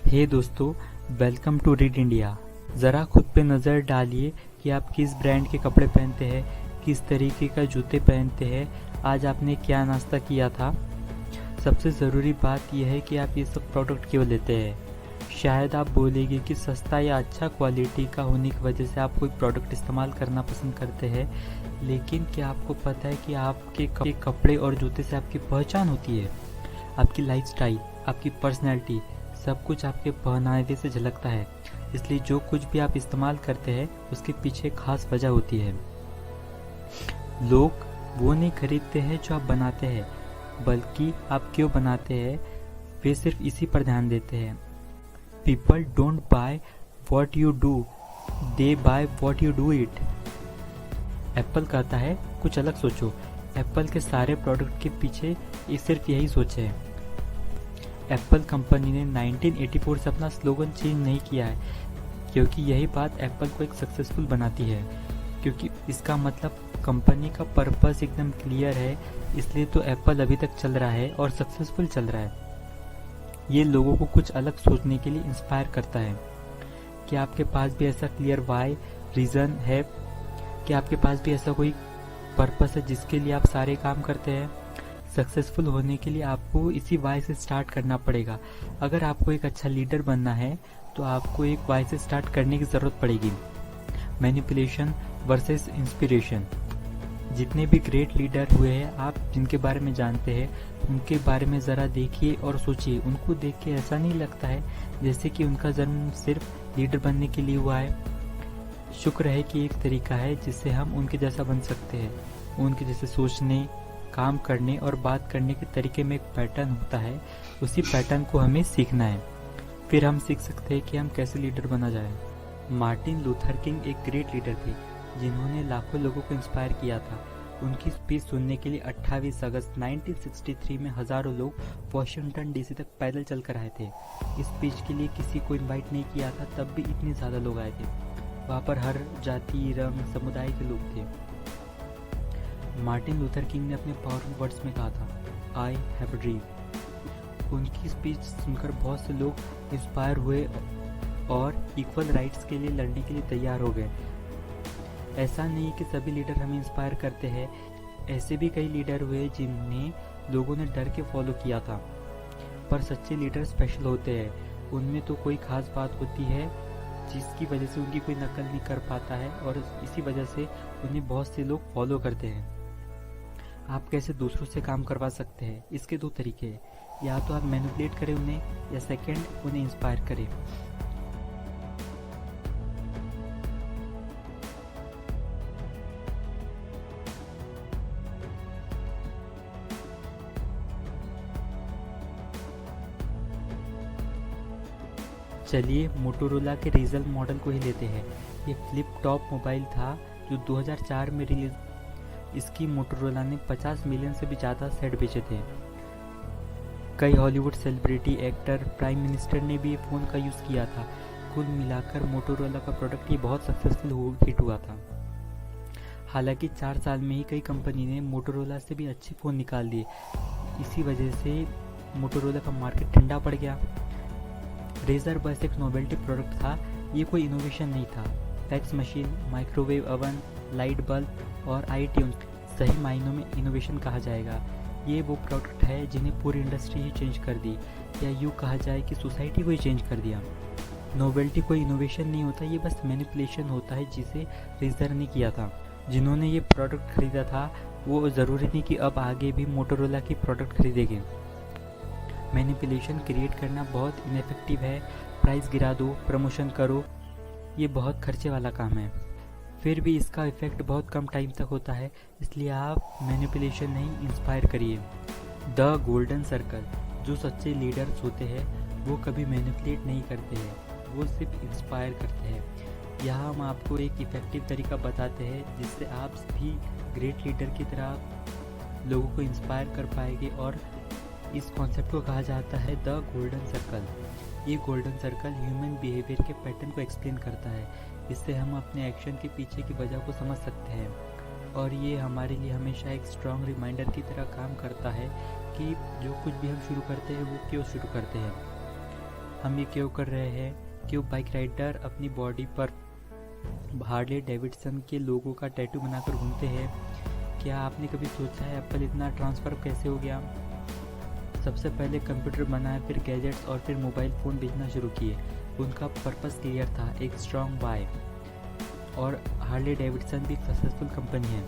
हे दोस्तों, welcome to read India. ज़रा खुद पे नज़र डालिए कि आप किस ब्रांड के कपड़े पहनते हैं, किस तरीके का जूते पहनते हैं, आज आपने क्या नाश्ता किया था। सबसे ज़रूरी बात यह है कि आप ये सब प्रोडक्ट क्यों लेते हैं। शायद आप बोलेंगे कि सस्ता या अच्छा क्वालिटी का होने की वजह से आप कोई प्रोडक्ट इस्तेमाल करना पसंद करते हैं, लेकिन क्या आपको पता है कि आपके कपड़े और जूते से आपकी पहचान होती है। आपकी लाइफस्टाइल, आपकी पर्सनैलिटी, सब कुछ आपके पहनावे से झलकता है। इसलिए जो कुछ भी आप इस्तेमाल करते हैं उसके पीछे खास वजह होती है। लोग वो नहीं खरीदते हैं जो आप बनाते हैं, बल्कि आप क्यों बनाते हैं वे सिर्फ इसी पर ध्यान देते हैं। People don't by what you do, they by what you do it. Apple कहता है कुछ अलग सोचो। एप्पल के सारे प्रोडक्ट के पीछे सिर्फ यही सोच है। एप्पल कंपनी ने 1984 से अपना स्लोगन चेंज नहीं किया है, क्योंकि यही बात एप्पल को एक सक्सेसफुल बनाती है। क्योंकि इसका मतलब कंपनी का पर्पस एकदम क्लियर है, इसलिए तो एप्पल अभी तक चल रहा है और सक्सेसफुल चल रहा है। ये लोगों को कुछ अलग सोचने के लिए इंस्पायर करता है। कि आपके पास भी ऐसा क्लियर वाई रीज़न है, कि आपके पास भी ऐसा कोई पर्पस है जिसके लिए आप सारे काम करते हैं। सक्सेसफुल होने के लिए आपको इसी वाई से स्टार्ट करना पड़ेगा। अगर आपको एक अच्छा लीडर बनना है तो आपको एक वाई से स्टार्ट करने की ज़रूरत पड़ेगी। Manipulation versus inspiration. जितने भी ग्रेट लीडर हुए हैं आप जिनके बारे में जानते हैं, उनके बारे में ज़रा देखिए और सोचिए। उनको देख के ऐसा नहीं लगता है जैसे कि उनका जन्म सिर्फ लीडर बनने के लिए हुआ है। शुक्र है कि एक तरीका है जिससे हम उनके जैसा बन सकते हैं। उनके जैसे सोचने, काम करने और बात करने के तरीके में एक पैटर्न होता है, उसी पैटर्न को हमें सीखना है। फिर हम सीख सकते हैं कि हम कैसे लीडर बना जाए। मार्टिन लूथर किंग एक ग्रेट लीडर थे जिन्होंने लाखों लोगों को इंस्पायर किया था। उनकी स्पीच सुनने के लिए 28 अगस्त 1963 में हज़ारों लोग वॉशिंगटन डीसी तक पैदल चल कर आए थे। इस स्पीच के लिए किसी को इन्वाइट नहीं किया था, तब भी इतने ज़्यादा लोग आए थे। वहाँ पर हर जाति, रंग, समुदाय के लोग थे। मार्टिन लूथर किंग ने अपने पावरफुल वर्ड्स में कहा था, आई हैव अ ड्रीम। उनकी स्पीच सुनकर बहुत से लोग इंस्पायर हुए और इक्वल राइट्स के लिए लड़ने के लिए तैयार हो गए। ऐसा नहीं कि सभी लीडर हमें इंस्पायर करते हैं, ऐसे भी कई लीडर हुए जिन्हें लोगों ने डर के फॉलो किया था। पर सच्चे लीडर स्पेशल होते हैं। उनमें तो कोई खास बात होती है जिसकी वजह से उनकी कोई नकल नहीं कर पाता है और इसी वजह से उन्हें बहुत से लोग फॉलो करते हैं। आप कैसे दूसरों से काम करवा सकते हैं, इसके दो तरीके हैं। या तो आप मैनिपुलेट करें उन्हें, या सेकंड उन्हें इंस्पायर करें। चलिए मोटोरोला के रीजल मॉडल को ही लेते हैं। ये फ्लिप टॉप मोबाइल था जो 2004 में रिलीज। इसकी मोटोरोला ने 50 मिलियन से भी ज़्यादा सेट बेचे थे। कई Hollywood celebrity, actor, prime minister ने भी ये फ़ोन का यूज़ किया था। कुल मिलाकर मोटोरोला का प्रोडक्ट ये बहुत सक्सेसफुल हिट हुआ था। हालांकि 4 साल में ही कई कंपनी ने मोटोरोला से भी अच्छे फ़ोन निकाल दिए। इसी वजह से मोटोरोला का मार्केट ठंडा पड़ गया। रेजर बस एक नोवेल्टी प्रोडक्ट था, ये कोई इनोवेशन नहीं था। Fax machine, microwave oven, light bulb और आईट्यून सही मायनों में इनोवेशन कहा जाएगा। ये वो प्रोडक्ट है जिन्हें पूरी इंडस्ट्री ही चेंज कर दी, या यूँ कहा जाए कि सोसाइटी को ही चेंज कर दिया। नोवेल्टी कोई इनोवेशन नहीं होता, ये बस मैनिपुलेशन होता है जिसे रेजर ने किया था। जिन्होंने ये प्रोडक्ट खरीदा था वो ज़रूरी नहीं कि अब आगे भी मोटोरोला की प्रोडक्ट खरीदेंगे। मैनिपुलेशन क्रिएट करना बहुत इनफेक्टिव है। प्राइस गिरा दो, प्रमोशन करो, ये बहुत खर्चे वाला काम है। फिर भी इसका इफेक्ट बहुत कम टाइम तक होता है, इसलिए आप मैनिपुलेशन नहीं, इंस्पायर करिए। The golden circle. जो सच्चे लीडर्स होते हैं वो कभी मैनिपुलेट नहीं करते हैं, वो सिर्फ इंस्पायर करते हैं। यहाँ हम आपको एक इफ़ेक्टिव तरीका बताते हैं जिससे आप भी ग्रेट लीडर की तरह लोगों को इंस्पायर कर पाएंगे। और इस कॉन्सेप्ट को कहा जाता है द गोल्डन सर्कल। ये गोल्डन सर्कल ह्यूमन बिहेवियर के पैटर्न को एक्सप्लेन करता है। इससे हम अपने एक्शन के पीछे की वजह को समझ सकते हैं, और ये हमारे लिए हमेशा एक स्ट्रॉन्ग रिमाइंडर की तरह काम करता है कि जो कुछ भी हम शुरू करते हैं वो क्यों शुरू करते हैं। हम ये क्यों कर रहे हैं? क्यों बाइक राइडर अपनी बॉडी पर हार्ले डेविडसन के लोगों का टैटू बनाकर घूमते हैं? क्या आपने कभी सोचा है एप्पल इतना ट्रांसफ़र कैसे हो गया? सबसे पहले कंप्यूटर बनाए, फिर गैजेट्स और फिर मोबाइल फ़ोन बेचना शुरू किए। उनका पर्पस क्लियर था, एक स्ट्रॉन्ग बाय। और हार्ले डेविडसन भी एक सक्सेसफुल कंपनी है।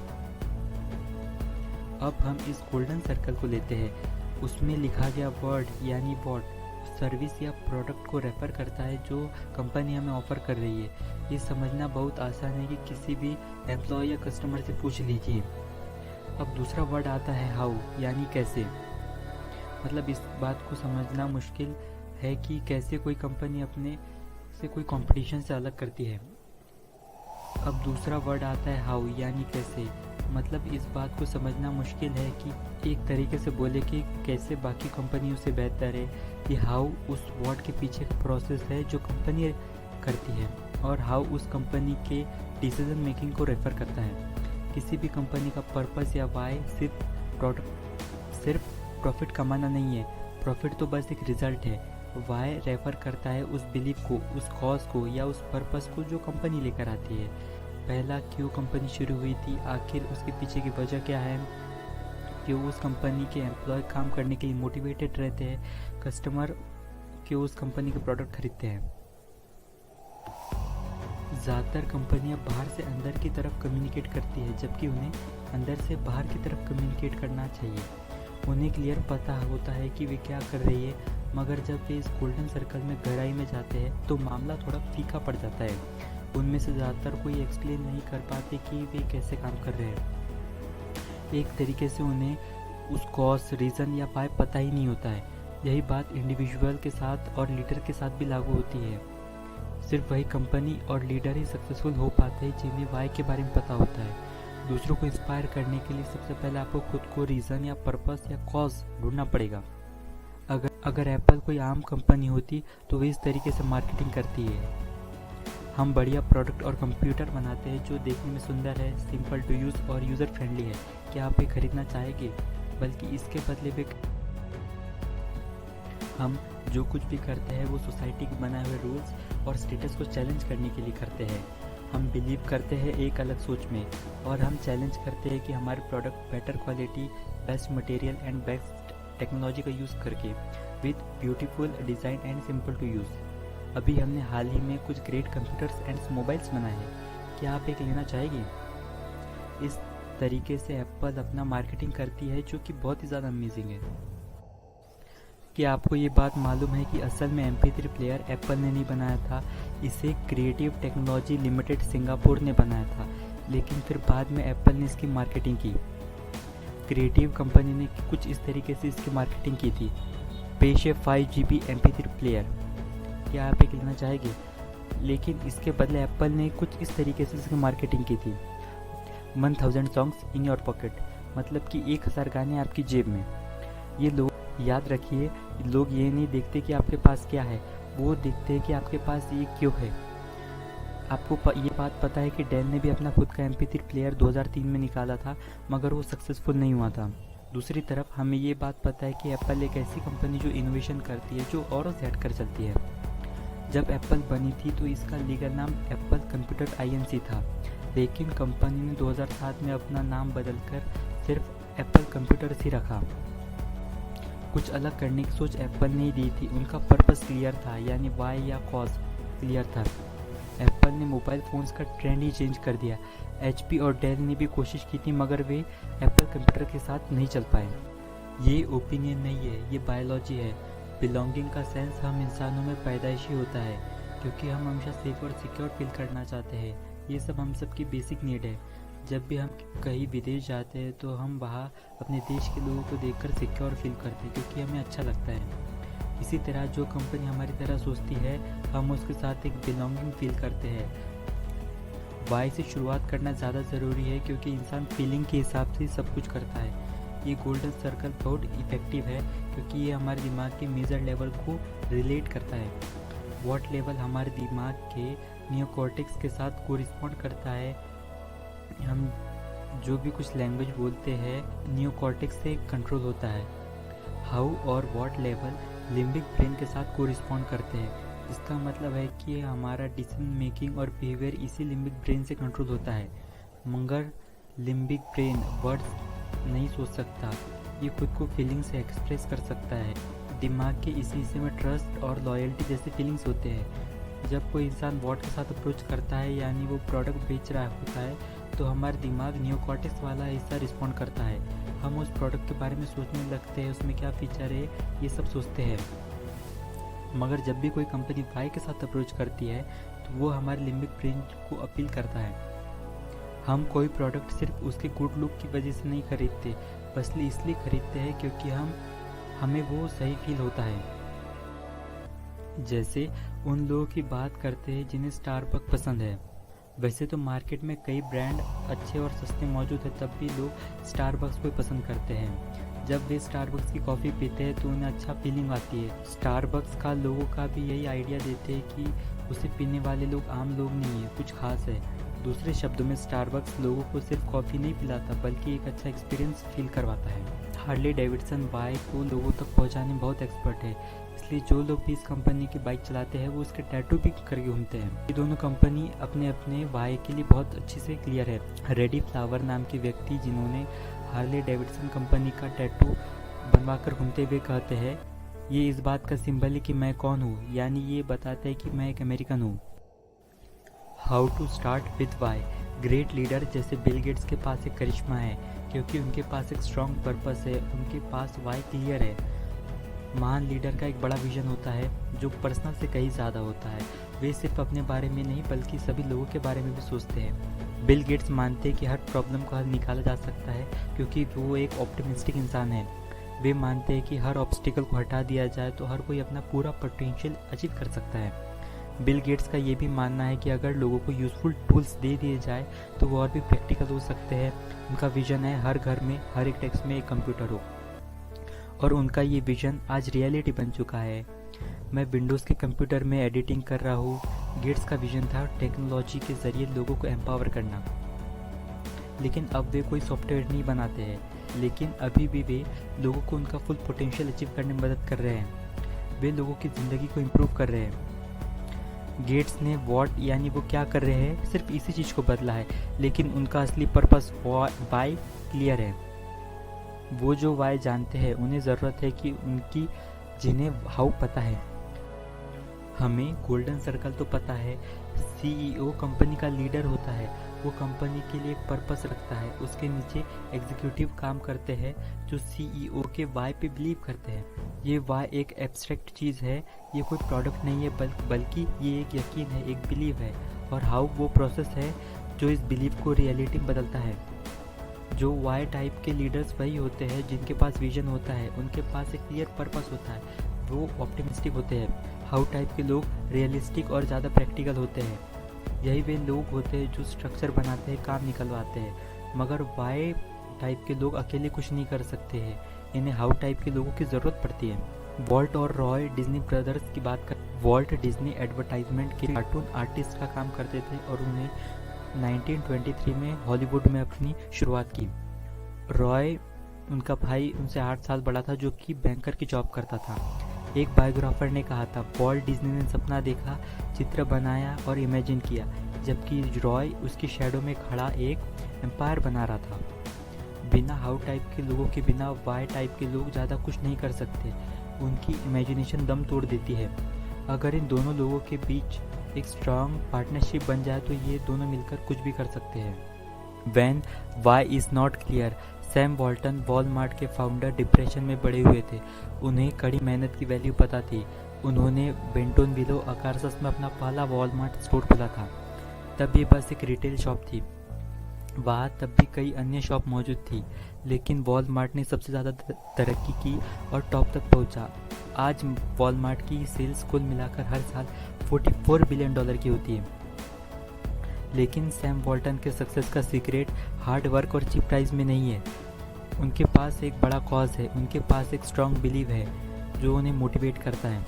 अब हम इस गोल्डन सर्कल को लेते हैं। उसमें लिखा गया वर्ड यानी वॉट सर्विस या प्रोडक्ट को रेफर करता है जो कंपनी हमें ऑफर कर रही है। ये समझना बहुत आसान है कि किसी भी एम्प्लॉय या कस्टमर से पूछ लीजिए। अब दूसरा वर्ड आता है हाउ यानी कैसे। मतलब इस बात को समझना मुश्किल है कि कैसे कोई कंपनी अपने से कोई कंपटीशन से अलग करती है। अब दूसरा वर्ड आता है हाउ यानी कैसे। मतलब इस बात को समझना मुश्किल है कि एक तरीके से बोले कि कैसे बाकी कंपनियों से बेहतर है। ये हाउ उस वर्ड के पीछे का प्रोसेस है जो कंपनी करती है, और हाउ उस कंपनी के डिसीजन मेकिंग को रेफर करता है। किसी भी कंपनी का पर्पस या वाई सिर्फ प्रॉफिट कमाना नहीं है। प्रॉफिट तो बस एक रिजल्ट है। वाई रेफर करता है उस बिलीफ को, उस कॉज को या उस पर्पस को जो कंपनी लेकर आती है। पहला क्यों कंपनी शुरू हुई थी, आखिर उसके पीछे की वजह क्या है, क्यों उस कंपनी के एम्प्लॉय काम करने के लिए मोटिवेटेड रहते हैं, कस्टमर क्यों उस कंपनी के प्रोडक्ट खरीदते हैं। ज़्यादातर कंपनियां बाहर से अंदर की तरफ कम्युनिकेट करती है, जबकि उन्हें अंदर से बाहर की तरफ कम्युनिकेट करना चाहिए। उन्हें क्लियर पता होता है कि वे क्या कर रही है, मगर जब वे इस गोल्डन सर्कल में गहराई में जाते हैं तो मामला थोड़ा फीका पड़ जाता है। उनमें से ज़्यादातर कोई एक्सप्लेन नहीं कर पाते कि वे कैसे काम कर रहे हैं। एक तरीके से उन्हें उस कॉज, रीज़न या वाई पता ही नहीं होता है। यही बात इंडिविजुअल के साथ और लीडर के साथ भी लागू होती है। सिर्फ वही कंपनी और लीडर ही सक्सेसफुल हो पाते हैं जिन्हें वाई के बारे में पता होता है। दूसरों को इंस्पायर करने के लिए सबसे पहले आपको खुद को रीज़न या पर्पस या कॉज ढूंढना पड़ेगा। अगर एप्पल कोई आम कंपनी होती तो वे इस तरीके से मार्केटिंग करती है। हम बढ़िया प्रोडक्ट और कंप्यूटर बनाते हैं जो देखने में सुंदर है, सिंपल टू यूज़ और यूज़र फ्रेंडली है। क्या आप ये खरीदना चाहेंगे? बल्कि इसके बदले में हम जो कुछ भी करते हैं वो सोसाइटी के बनाए हुए रूल्स और स्टेटस को चैलेंज करने के लिए करते हैं। हम बिलीव करते हैं एक अलग सोच में, और हम चैलेंज करते हैं कि हमारे product better quality, best material and best technology का यूज़ करके with beautiful design and simple to use. अभी हमने हाल ही में कुछ ग्रेट कंप्यूटर्स एंड मोबाइल्स बनाए हैं। क्या आप एक लेना चाहेंगे? इस तरीके से एप्पल अपना मार्केटिंग करती है, जो कि बहुत ही ज़्यादा अमेजिंग है। क्या आपको ये बात मालूम है कि असल में MP3 प्लेयर एप्पल ने नहीं बनाया था, इसे क्रिएटिव टेक्नोलॉजी लिमिटेड सिंगापुर ने बनाया था, लेकिन फिर बाद में एप्पल ने इसकी मार्केटिंग की। क्रिएटिव कंपनी ने कुछ इस तरीके से इसकी मार्केटिंग की थी। पेश है 5GB MP3 प्लेयर। क्या आप एक लेना चाहेंगे? लेकिन इसके बदले एप्पल ने कुछ इस तरीके से इसकी मार्केटिंग की थी। 1000 सॉन्ग्स इन योर पॉकेट, मतलब कि 1000 गाने आपकी जेब में। ये लोग, याद रखिए, लोग ये नहीं देखते कि आपके पास क्या है, वो देखते हैं कि आपके पास ये क्यों है। आपको ये बात पता है कि डेल ने भी अपना खुद का MP3 प्लेयर 2003 में निकाला था, मगर वो सक्सेसफुल नहीं हुआ था। दूसरी तरफ हमें ये बात पता है कि एप्पल एक ऐसी कंपनी जो इनोवेशन करती है, जो औरों से हटकर चलती है। जब एप्पल बनी थी तो इसका लीगल नाम एप्पल कंप्यूटर INC था, लेकिन कंपनी ने 2007 में अपना नाम बदलकर सिर्फ एप्पल कंप्यूटर्स ही रखा। कुछ अलग करने की सोच एप्पल ने ही दी थी। उनका पर्पस क्लियर था, यानी वाई या कॉज क्लियर था। एप्पल ने मोबाइल फ़ोन्स का ट्रेंड ही चेंज कर दिया। HP और डेल ने भी कोशिश की थी, मगर वे एप्पल कंप्यूटर के साथ नहीं चल पाए। ये ओपिनियन नहीं है, ये बायोलॉजी है। बिलोंगिंग का सेंस हम इंसानों में पैदाइशी होता है, क्योंकि हम हमेशा सेफ और सिक्योर फील करना चाहते हैं। ये सब हम सब की बेसिक नीड है। जब भी हम कहीं विदेश जाते हैं तो हम वहाँ अपने देश के लोगों को देखकर सिक्योर फील करते हैं, क्योंकि हमें अच्छा लगता है। इसी तरह जो कंपनी हमारी तरह सोचती है, हम उसके साथ एक बिलोंगिंग फील करते हैं। वाई से शुरुआत करना ज़्यादा ज़रूरी है, क्योंकि इंसान फीलिंग के हिसाब से सब कुछ करता है। ये गोल्डन सर्कल बहुत इफ़ेक्टिव है, क्योंकि ये हमारे दिमाग के मेजर लेवल को रिलेट करता है। वॉट लेवल हमारे दिमाग के नियोकॉर्टेक्स के साथ कोरिस्पॉन्ड करता है। हम जो भी कुछ लैंग्वेज बोलते हैं नियोकॉर्टेक्स से कंट्रोल होता है। हाउ और वॉट लेवल लिम्बिक ब्रेन के साथ कोरिस्पॉन्ड करते हैं। इसका मतलब है कि हमारा डिसीजन मेकिंग और बिहेवियर इसी लिम्बिक ब्रेन से कंट्रोल होता है। मगर लिम्बिक ब्रेन वर्ड्स नहीं सोच सकता, ये खुद को फीलिंग से एक्सप्रेस कर सकता है। दिमाग के इसी हिस्से में ट्रस्ट और लॉयल्टी जैसे फीलिंग्स होते हैं। जब कोई इंसान बॉट के साथ अप्रोच करता है, यानी वो प्रोडक्ट बेच रहा होता है, तो हमारा दिमाग नियोकॉर्टेक्स वाला हिस्सा रिस्पॉन्ड करता है। हम उस प्रोडक्ट के बारे में सोचने लगते हैं, उसमें क्या फीचर है, ये सब सोचते हैं। मगर जब भी कोई कंपनी वाई के साथ अप्रोच करती है, तो वो हमारे लिम्बिक ब्रेन को अपील करता है। हम कोई प्रोडक्ट सिर्फ उसके गुड लुक की वजह से नहीं खरीदते, बस इसलिए खरीदते हैं क्योंकि हमें वो सही फील होता है। जैसे उन लोगों की बात करते हैं जिन्हें स्टारबक्स पसंद है। वैसे तो मार्केट में कई ब्रांड अच्छे और सस्ते मौजूद हैं, तब भी लोग स्टारबक्स को पसंद करते हैं। जब वे स्टारबक्स की कॉफ़ी पीते हैं तो उन्हें अच्छा फीलिंग आती है। स्टारबक्स का लोगों का भी यही आइडिया देते हैं कि उसे पीने वाले लोग आम लोग नहीं है, कुछ खास है। दूसरे शब्दों में स्टारबक्स लोगों को सिर्फ कॉफ़ी नहीं पिलाता, बल्कि एक अच्छा एक्सपीरियंस फील करवाता है। हार्ले डेविडसन बाइक को लोगों तक पहुंचाने में बहुत एक्सपर्ट है, इसलिए जो लोग भी इस कंपनी की बाइक चलाते हैं वो उसके टैटू भी करके घूमते हैं। ये दोनों कंपनी अपने अपने वाई के लिए बहुत अच्छे से क्लियर है। रेडी फ्लावर नाम के व्यक्ति जिन्होंने हार्ले डेविडसन कंपनी का टैटू बनवाकर घूमते हुए कहते हैं, ये इस बात का सिंबल है कि मैं कौन हूँ, यानी ये बताता है कि मैं एक अमेरिकन हूँ। How to start with why. Great leader जैसे बिल गेट्स के पास एक करिश्मा है, क्योंकि उनके पास एक स्ट्रॉन्ग पर्पस है, उनके पास वाई क्लियर है। महान लीडर का एक बड़ा विजन होता है जो पर्सनल से कहीं ज़्यादा होता है। वे सिर्फ अपने बारे में नहीं बल्कि सभी लोगों के बारे में भी सोचते हैं। बिल गेट्स मानते हैं कि हर प्रॉब्लम का हल निकाला जा सकता है, क्योंकि वो एक ऑप्टिमिस्टिक इंसान है। वे मानते हैं कि हर ऑब्स्टिकल को हटा दिया जाए तो हर कोई अपना पूरा पोटेंशियल अचीव कर सकता है। बिल गेट्स का ये भी मानना है कि अगर लोगों को यूज़फुल टूल्स दे दिए जाए तो वो और भी प्रैक्टिकल हो सकते हैं। उनका विजन है हर घर में, हर एक डेस्क में एक कंप्यूटर हो, और उनका ये विजन आज रियलिटी बन चुका है। मैं विंडोज़ के कंप्यूटर में एडिटिंग कर रहा हूँ। गेट्स का विजन था टेक्नोलॉजी के ज़रिए लोगों को एम्पावर करना, लेकिन अब वे कोई सॉफ्टवेयर नहीं बनाते हैं, लेकिन अभी भी वे लोगों को उनका फुल पोटेंशियल अचीव करने में मदद कर रहे हैं। वे लोगों की ज़िंदगी को इम्प्रूव कर रहे हैं। गेट्स ने वॉट यानी वो क्या कर रहे हैं सिर्फ इसी चीज़ को बदला है, लेकिन उनका असली पर्पस वाई क्लियर है। वो जो वाई जानते हैं, उन्हें ज़रूरत है कि उनकी जिन्हें हाउ पता है। हमें गोल्डन सर्कल तो पता है। सीईओ कंपनी का लीडर होता है, वो कंपनी के लिए एक पर्पस रखता है। उसके नीचे एग्जीक्यूटिव काम करते हैं जो सीईओ के वाई पे बिलीव करते हैं। ये वाई एक एब्स्ट्रैक्ट चीज़ है, ये कोई प्रोडक्ट नहीं है, बल्कि ये एक यकीन है, एक बिलीव है। और हाउ वो प्रोसेस है जो इस बिलीव को रियलिटी में बदलता है। जो वाई टाइप के लीडर्स वही होते हैं जिनके पास विजन होता है, उनके पास एक क्लियर पर्पस होता है, वो ऑप्टिमिस्टिक होते हैं। हाउ टाइप के लोग रियलिस्टिक और ज़्यादा प्रैक्टिकल होते हैं। यही वे लोग होते हैं जो स्ट्रक्चर बनाते हैं, काम निकलवाते हैं। मगर वाई टाइप के लोग अकेले कुछ नहीं कर सकते हैं, इन्हें हाउ टाइप के लोगों की ज़रूरत पड़ती है। वॉल्ट और रॉय डिज्नी ब्रदर्स की बात कर। वॉल्ट डिज्नी एडवर्टाइजमेंट के कार्टून आर्टिस्ट का काम करते थे और उन्हें 1923 में हॉलीवुड में अपनी शुरुआत की। रॉय, उनका भाई उनसे 8 साल बड़ा था, जो कि बैंकर की जॉब करता था। एक बायोग्राफर ने कहा था, वॉल्ट डिज्नी ने सपना देखा, चित्र बनाया और इमेजिन किया, जबकि रॉय उसकी शैडो में खड़ा एक एम्पायर बना रहा था। बिना हाउ टाइप के लोगों के बिना वाई टाइप के लोग ज़्यादा कुछ नहीं कर सकते। उनकी इमेजिनेशन दम तोड़ देती है। अगर इन दोनों लोगों के बीच एक स्ट्रॉन्ग पार्टनरशिप बन जाए तो ये दोनों मिलकर कुछ भी कर सकते हैं। When why is not clear. Sam Walton Walmart के फाउंडर डिप्रेशन में पड़े हुए थे। उन्हें कड़ी मेहनत की वैल्यू पता थी। उन्होंने बेंटोनविलो अरकानसास में अपना पहला वॉलमार्ट स्टोर खोला था। तब ये बस एक रिटेल शॉप थी। वहाँ तब भी कई अन्य शॉप मौजूद थी, लेकिन वॉलमार्ट ने सबसे ज़्यादा तरक्की की और टॉप तक पहुँचा। आज वॉलमार्ट की सेल्स कुल मिलाकर हर साल $44 बिलियन की होती है। लेकिन सैम वॉल्टन के सक्सेस का सीक्रेट हार्ड वर्क और चीप प्राइस में नहीं है। उनके पास एक बड़ा कॉज है, उनके पास एक स्ट्रॉन्ग बिलीव है जो उन्हें मोटिवेट करता है।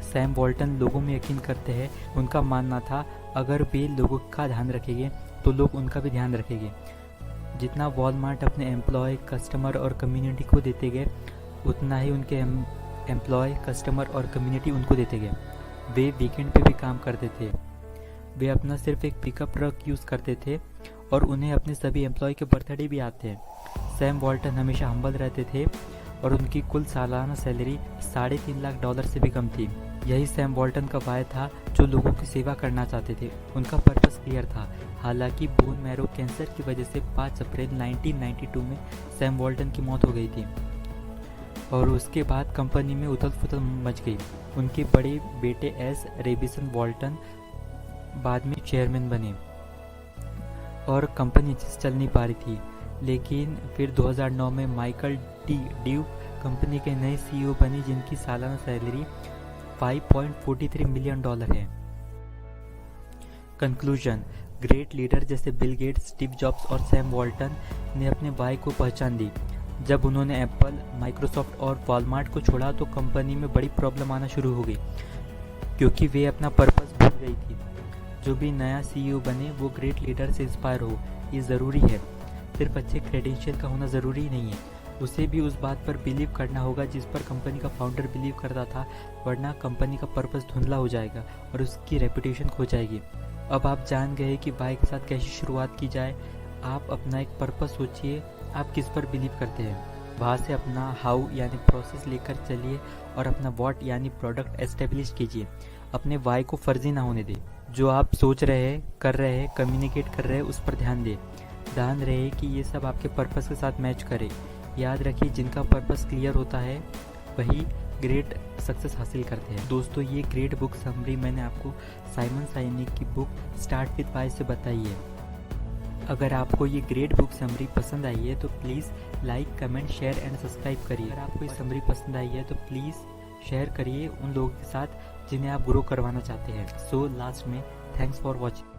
सैम वॉल्टन लोगों में यकीन करते हैं। उनका मानना था, अगर वे लोगों का ध्यान रखेंगे तो लोग उनका भी ध्यान रखेंगे। जितना वॉलमार्ट अपने एम्प्लॉय, कस्टमर और कम्युनिटी को देते गए, उतना ही उनके एम्प्लॉय, कस्टमर और कम्युनिटी उनको देते गए। वे वीकेंड पे भी काम करते थे। वे अपना सिर्फ एक पिकअप ट्रक यूज़ करते थे और उन्हें अपने सभी एम्प्लॉय के बर्थडे भी आते हैं। सैम वॉल्टन हमेशा हम्बल रहते थे और उनकी कुल सालाना सैलरी $3.5 लाख से भी कम थी। यही सैम वॉल्टन का वाय था जो लोगों की सेवा करना चाहते थे। उनका पर्पस क्लियर था। हालांकि बोन मैरो कैंसर की वजह से 5 अप्रैल 1992 में सैम वॉल्टन की मौत हो गई थी और उसके बाद कंपनी में उथल-पुथल मच गई। उनके बड़े बेटे एस रेबिसन वॉल्टन बाद में चेयरमैन बने और कंपनी अच्छे से चल नहीं पा रही थी। लेकिन फिर 2009 में माइकल डी ड्यूक कंपनी के नए सीईओ बने, जिनकी सालाना सैलरी $5.43 मिलियन है। कंक्लूजन: ग्रेट लीडर जैसे बिल गेट्स, स्टीव जॉब्स और सैम वॉल्टन ने अपने वाई को पहचान दी। जब उन्होंने एप्पल, माइक्रोसॉफ्ट और वॉलमार्ट को छोड़ा तो कंपनी में बड़ी प्रॉब्लम आना शुरू हो गई, क्योंकि वे अपना पर्पस भूल गई थी। जो भी नया सीईओ बने वो ग्रेट लीडर से इंस्पायर हो, ये ज़रूरी है। सिर्फ अच्छे क्रेडेंशियल का होना ज़रूरी नहीं है, उसे भी उस बात पर बिलीव करना होगा जिस पर कंपनी का फाउंडर बिलीव करता था, वरना कंपनी का पर्पस धुंधला हो जाएगा और उसकी रेपुटेशन खो जाएगी। अब आप जान गए कि वाई के साथ कैसे शुरुआत की जाए। आप अपना एक पर्पस सोचिए, आप किस पर बिलीव करते हैं, वहाँ से अपना हाउ यानी प्रोसेस लेकर चलिए और अपना व्हाट यानी प्रोडक्ट एस्टेब्लिश कीजिए। अपने वाई को फर्जी ना होने दें। जो आप सोच रहे हैं, कर रहे हैं, कम्युनिकेट कर रहे हैं, उस पर ध्यान दें। ध्यान रहे कि ये सब आपके पर्पस के साथ मैच करे। याद रखिए, जिनका पर्पस क्लियर होता है वही ग्रेट सक्सेस हासिल करते हैं। दोस्तों, ये ग्रेट बुक समरी मैंने आपको साइमन साइनिक की बुक स्टार्ट विद वाई से बताई है। अगर आपको ये ग्रेट बुक समरी पसंद आई है तो please like, comment, share and subscribe करिए। अगर आपको ये समरी पसंद आई है तो प्लीज़ शेयर करिए उन लोगों के साथ जिन्हें आप ग्रो करवाना चाहते हैं। सो लास्ट में, थैंक्स फॉर वॉचिंग।